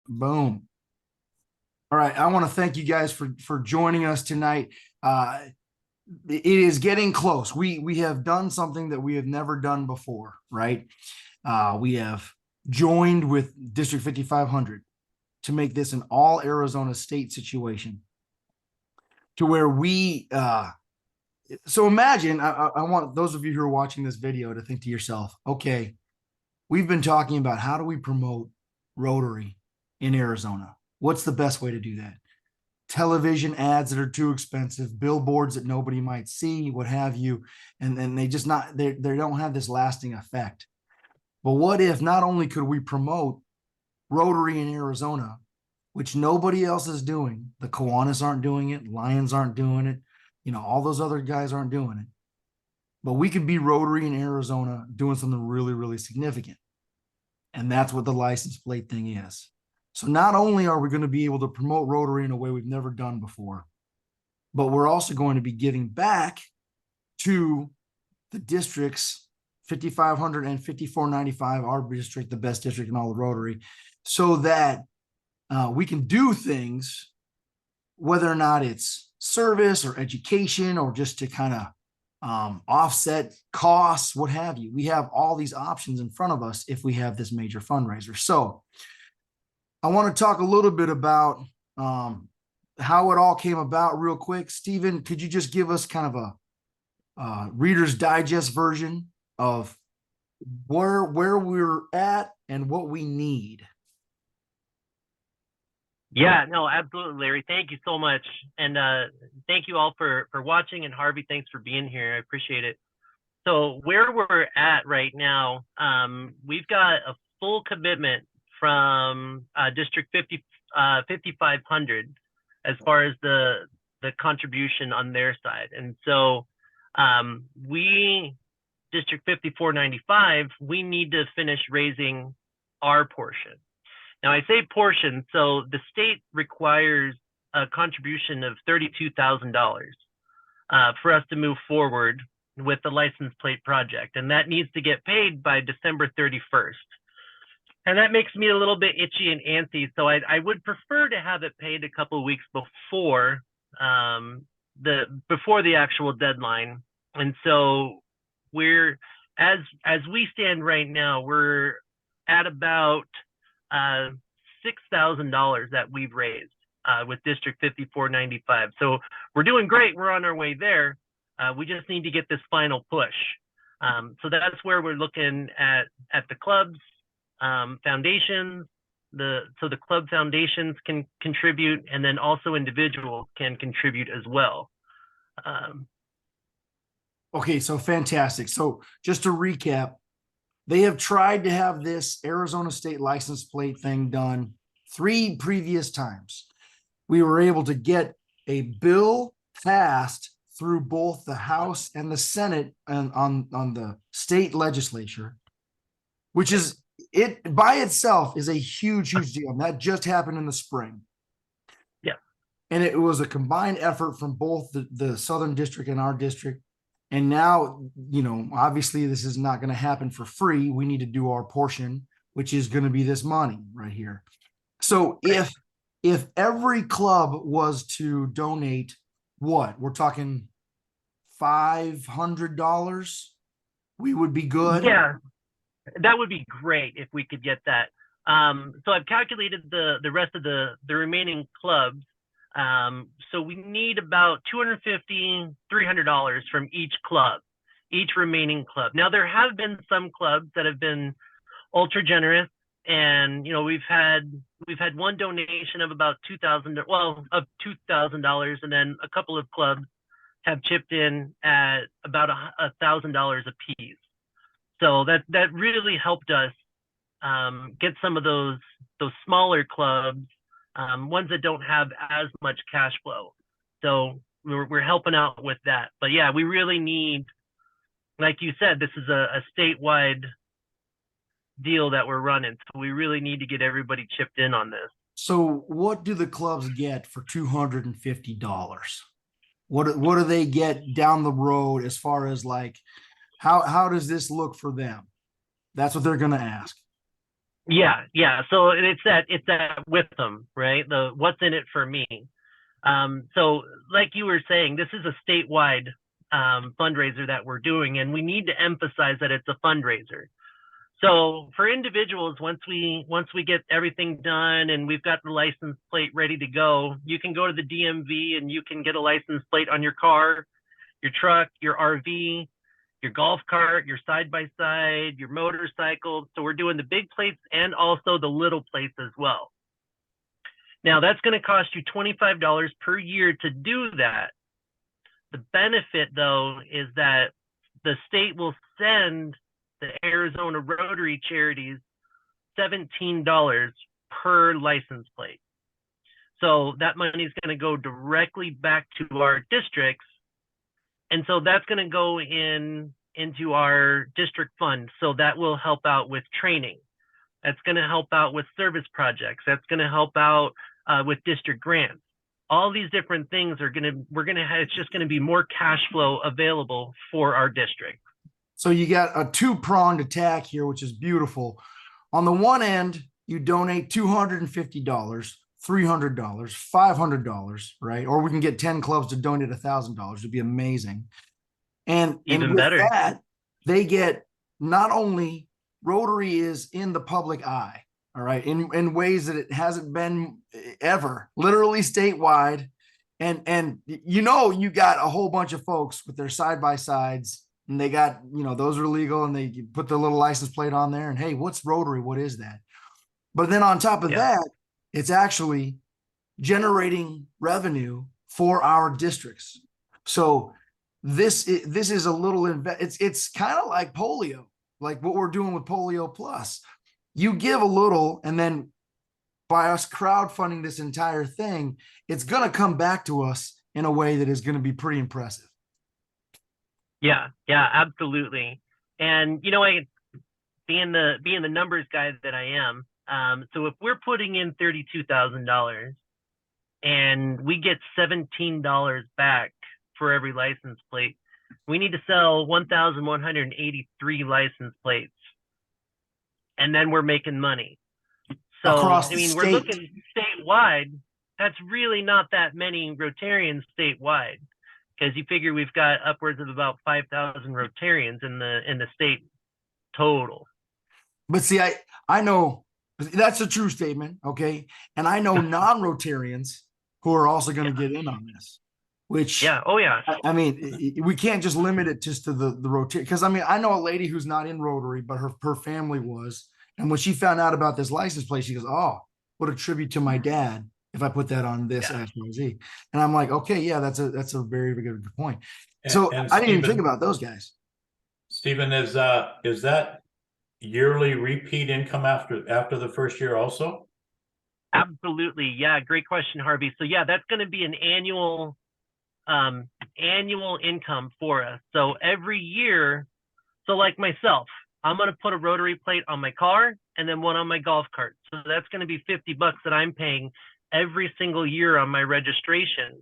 Boom. All right. I want to thank you guys for joining us tonight. It is getting close. We have done something that we have never done before, right? We have joined with District 5500 to make this an all Arizona state situation to where so imagine, I want those of you who are watching this video to think to yourself, okay, we've been talking about how do we promote Rotary in Arizona? What's the best way to do that? Television ads that are too expensive, billboards that nobody might see, what have you, and then they don't have this lasting effect. But what if not only could we promote Rotary in Arizona, which nobody else is doing, the Kiwanis aren't doing it, Lions aren't doing it, all those other guys aren't doing it, but we could be Rotary in Arizona doing something really, really significant. And that's what the license plate thing is. So not only are we going to be able to promote Rotary in a way we've never done before, but we're also going to be giving back to the districts 5500 and 5495, our district, the best district in all of Rotary, so that we can do things, whether or not it's service or education or just to kind of offset costs, what have you. We have all these options in front of us if we have this major fundraiser. So I want to talk a little bit about how it all came about real quick. Stephen, could you just give us kind of a Reader's Digest version of where we're at and what we need? Yeah, no, absolutely, Larry. Thank you so much. And thank you all for watching. And Harvey, thanks for being here. I appreciate it. So where we're at right now, we've got a full commitment from District 5500 as far as the contribution on their side. And so District 5495, we need to finish raising our portion. Now I say portion, so the state requires a contribution of $32,000 for us to move forward with the license plate project. And that needs to get paid by December 31st. And that makes me a little bit itchy and antsy. So I would prefer to have it paid a couple of weeks before the actual deadline. And so as we stand right now, we're at about $6,000 that we've raised with District 5495. So we're doing great. We're on our way there. We just need to get this final push. So that's where we're looking at the clubs, foundations. So the club foundations can contribute, and then also individuals can contribute as well. Okay, so fantastic. So just to recap, they have tried to have this Arizona state license plate thing done 3 previous times. We were able to get a bill passed through both the House and the Senate and on the state legislature, which is it by itself is a huge deal. And that just happened in the spring. Yeah. And it was a combined effort from both the Southern District and our district. And now, obviously this is not going to happen for free. We need to do our portion, which is going to be this money right here. So if every club was to donate, what we're talking $500, we would be good. Yeah, that would be great if we could get that. So I've calculated the rest of the remaining clubs. So we need about $250, $300 from each remaining club. Now there have been some clubs that have been ultra generous, and we've had one donation of about $2,000, and then a couple of clubs have chipped in at about $1,000 a piece. So that really helped us get some of those smaller clubs, ones that don't have as much cash flow. So we're helping out with that. But yeah, we really need, like you said, this is a statewide deal that we're running. So we really need to get everybody chipped in on this. So what do the clubs get for $250? What do they get down the road as far as like, how does this look for them? That's what they're going to ask. Yeah, yeah. So it's that with them, right? The what's in it for me. So like you were saying, this is a statewide fundraiser that we're doing, and we need to emphasize that it's a fundraiser. So for individuals, once we get everything done and we've got the license plate ready to go, you can go to the DMV and you can get a license plate on your car, your truck, your RV, your golf cart, your side by side, your motorcycle. So we're doing the big plates and also the little plates as well. Now that's going to cost you $25 per year to do that. The benefit though is that the state will send the Arizona Rotary charities $17 per license plate. So that money is going to go directly back to our districts. And so that's going to go into our district fund. So that will help out with training. That's going to help out with service projects. That's going to help out with district grants. All these different things are going to, it's just going to be more cash flow available for our district. So you got a two-pronged attack here, which is beautiful. On the one end, you donate $250, $300, $500, right? Or we can get 10 clubs to donate $1,000. It'd be amazing. And Even with better. that, they get not only Rotary is in the public eye, all right, in ways that it hasn't been ever, literally statewide. And you got a whole bunch of folks with their side by sides, and they got, those are legal, and they put the little license plate on there, and hey, what's Rotary? What is that? But then on top of that, it's actually generating revenue for our districts. So this is a little it's kind of like polio, like what we're doing with Polio Plus. You give a little, and then by us crowdfunding this entire thing, it's going to come back to us in a way that is going to be pretty impressive. Yeah, absolutely. And I being the numbers guy that I am, so if we're putting in $32,000 and we get $17 back for every license plate, we need to sell 1,183 license plates, and then we're making money. So across I mean, the we're state. looking statewide. That's really not that many Rotarians statewide, because you figure we've got upwards of about 5,000 Rotarians in the state total. But see, I know that's a true statement, okay? And I know non-Rotarians who are also going to get in on this, which Yeah. Oh yeah. I mean, we can't just limit it just to the Rotary, because I mean, I know a lady who's not in Rotary, but her family was, and when she found out about this license plate, she goes, "Oh, what a tribute to my dad if I put that on this XYZ." And I'm like, "Okay, yeah, that's a very, very good point." So And I didn't even think about those guys. Stephen, is that yearly repeat income after the first year also? Absolutely. Yeah. Great question, Harvey. So yeah, that's going to be an annual income for us. So every year, so like myself, I'm going to put a Rotary plate on my car and then one on my golf cart. So that's going to be $50 that I'm paying every single year on my registration.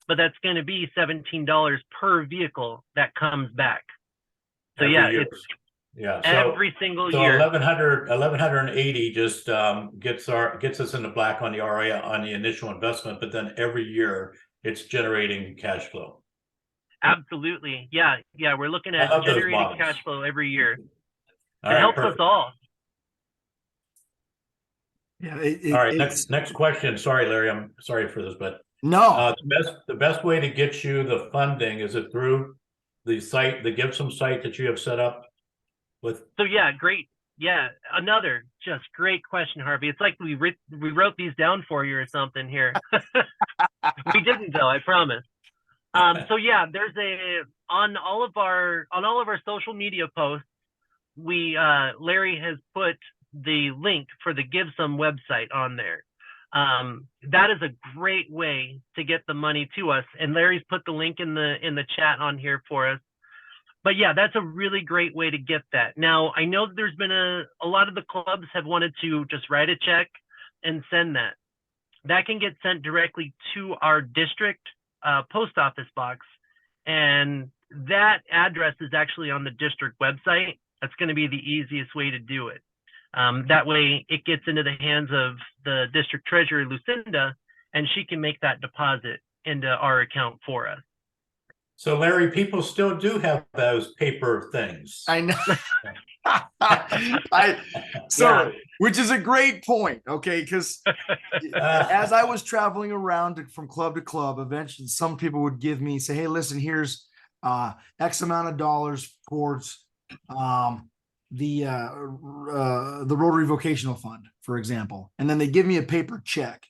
But that's going to be $17 per vehicle that comes back. So every yeah, year. it's every single year. 1,180 just gets us in the black on the RA on the initial investment, but then every year it's generating cash flow. Absolutely. Yeah. We're looking at generating cash flow every year. It helps us all. Yeah. All right. Next question. Sorry, Larry. I'm sorry for this, but no. The best way to get you the funding, is it through the site, the Gibson site that you have set up with? So yeah, great. Yeah, another just great question, Harvey. It's like we wrote these down for you or something here. We didn't though, I promise. So yeah, there's on all of our social media posts, Larry has put the link for the Give Some website on there. That is a great way to get the money to us, and Larry's put the link in the chat on here for us. But yeah, that's a really great way to get that. Now, I know that there's been a lot of the clubs have wanted to just write a check and send that. That can get sent directly to our district post office box, and that address is actually on the district website. That's going to be the easiest way to do it. That way it gets into the hands of the district treasurer, Lucinda, and she can make that deposit into our account for us. So Larry, people still do have those paper things. I know. Yeah. Which is a great point. Okay. Because as I was traveling around from club to club, eventually some people would give me, say, hey, listen, here's X amount of dollars towards the Rotary Vocational Fund, for example. And then they give me a paper check.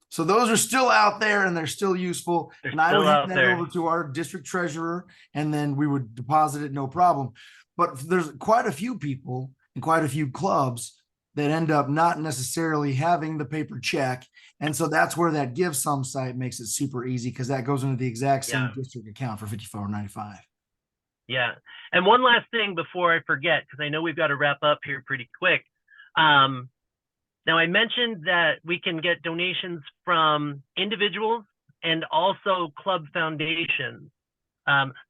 So those are still out there and they're still useful. And I would hand that over to our district treasurer, and then we would deposit it, no problem. But there's quite a few people and quite a few clubs that end up not necessarily having the paper check. And so that's where that Give Some site makes it super easy, because that goes into the exact same district account for $54.95. Yeah. And one last thing before I forget, because I know we've got to wrap up here pretty quick. Now, I mentioned that we can get donations from individuals and also club foundations.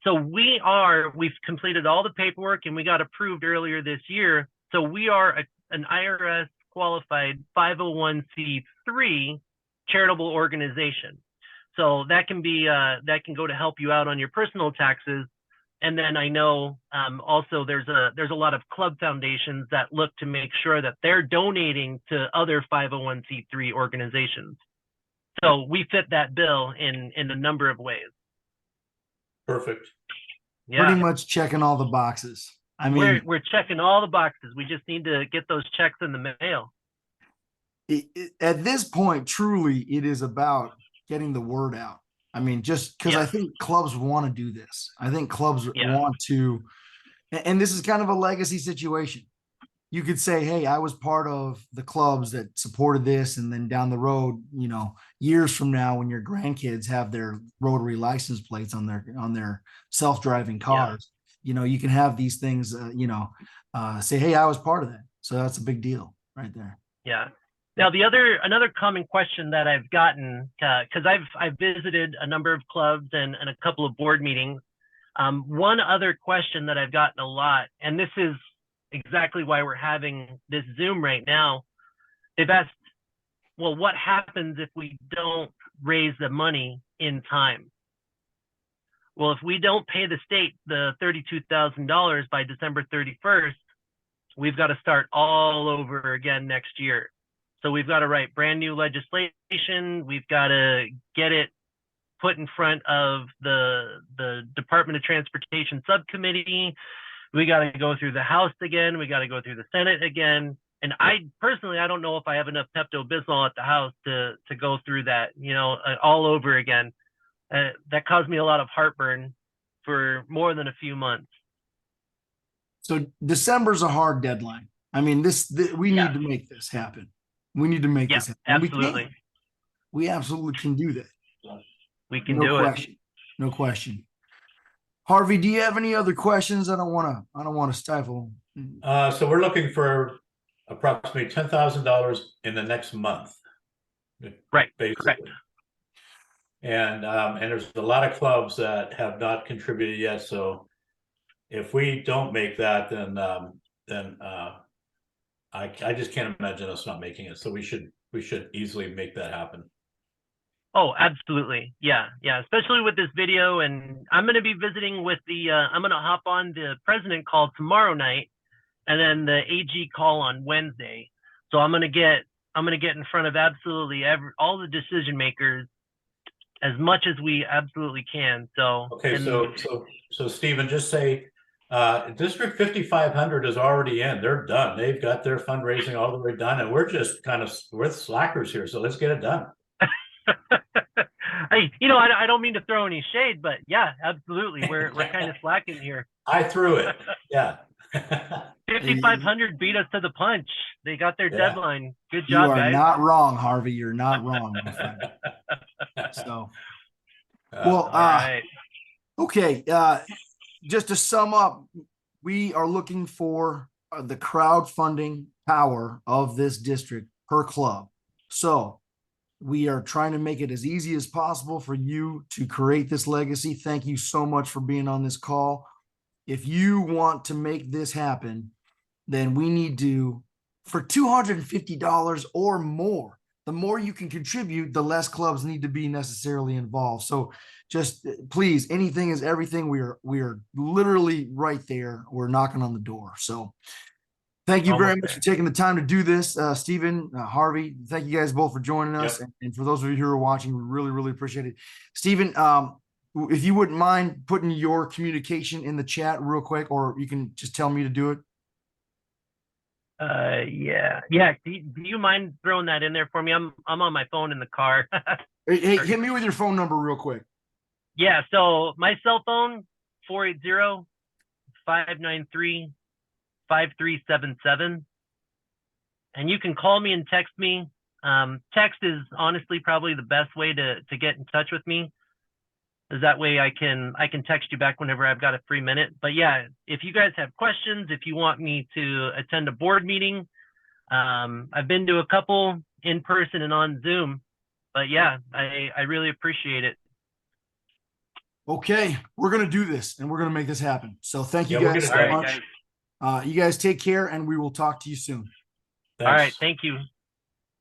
So we've completed all the paperwork and we got approved earlier this year. So we are an IRS qualified 501c3 charitable organization. So that can be, that can go to help you out on your personal taxes. And then I know also there's a lot of club foundations that look to make sure that they're donating to other 501c3 organizations. So we fit that bill in a number of ways. Perfect. Yeah. Pretty much checking all the boxes. I mean, we're checking all the boxes. We just need to get those checks in the mail. At this point, truly, it is about getting the word out. I mean, just because I think clubs want to do this. I think clubs want to, and this is kind of a legacy situation. You could say, hey, I was part of the clubs that supported this. And then down the road, you know, years from now, when your grandkids have their Rotary license plates on their self-driving cars, you know, you can have these things, say, hey, I was part of that. So that's a big deal right there. Yeah. Now, another common question that I've gotten, because I've visited a number of clubs and a couple of board meetings. One other question that I've gotten a lot, and this is exactly why we're having this Zoom right now. They've asked, well, what happens if we don't raise the money in time? Well, if we don't pay the state the $32,000 by December 31st, we've got to start all over again next year. So we've got to write brand new legislation. We've got to get it put in front of the Department of Transportation subcommittee. We got to go through the House again. We got to go through the Senate again. And I personally don't know if I have enough Pepto-Bismol at the house to go through that, all over again. That caused me a lot of heartburn for more than a few months. So December's a hard deadline. I mean, we need to make this happen. We need to make this happen. Absolutely. We absolutely can do that. We can do it. No question. Harvey, do you have any other questions? I don't want to stifle. So we're looking for approximately $10,000 in the next month. Right. Basically. Correct. And there's a lot of clubs that have not contributed yet. So if we don't make that, then I just can't imagine us not making it. So we should easily make that happen. Oh, absolutely. Yeah. Especially with this video. And I'm going to be visiting with I'm going to hop on the president call tomorrow night and then the AG call on Wednesday. So I'm going to get in front of absolutely all the decision makers as much as we absolutely can. So, okay. So Stephen, just say, District 5500 is already in. They're done. They've got their fundraising all the way done, and we're just we're slackers here. So let's get it done. I don't mean to throw any shade, but yeah, absolutely, we're kind of slacking here. I threw it. Yeah. 5500 beat us to the punch. They got their deadline. Good job, guys. You are not wrong, Harvey. You're not wrong, my friend. So, well, all right. Okay. Just to sum up, we are looking for the crowdfunding power of this district per club. So we are trying to make it as easy as possible for you to create this legacy. Thank you so much for being on this call. If you want to make this happen, then we need to for $250 or more. The more you can contribute, the less clubs need to be necessarily involved. So just please, anything is everything. We are literally right there. We're knocking on the door. So thank you very Almost much for there. taking the time to do this, Stephen, Harvey. Thank you guys both for joining us. Yep. And for those of you who are watching, we really, really appreciate it. Stephen, if you wouldn't mind putting your communication in the chat real quick, or you can just tell me to do it. Yeah. Do you mind throwing that in there for me? I'm on my phone in the car. Hey, hit me with your phone number real quick. Yeah, so my cell phone 480-593-5377. And you can call me and text me. Text is honestly probably the best way to get in touch with me. Is that way I can text you back whenever I've got a free minute. But yeah, if you guys have questions, if you want me to attend a board meeting, I've been to a couple in person and on Zoom. But yeah, I really appreciate it. Okay, we're gonna do this and we're gonna make this happen. So thank you Yeah, we'll guys get it so done. All much. right, You guys take care, and we will talk to you soon. All right, Thanks. thank you.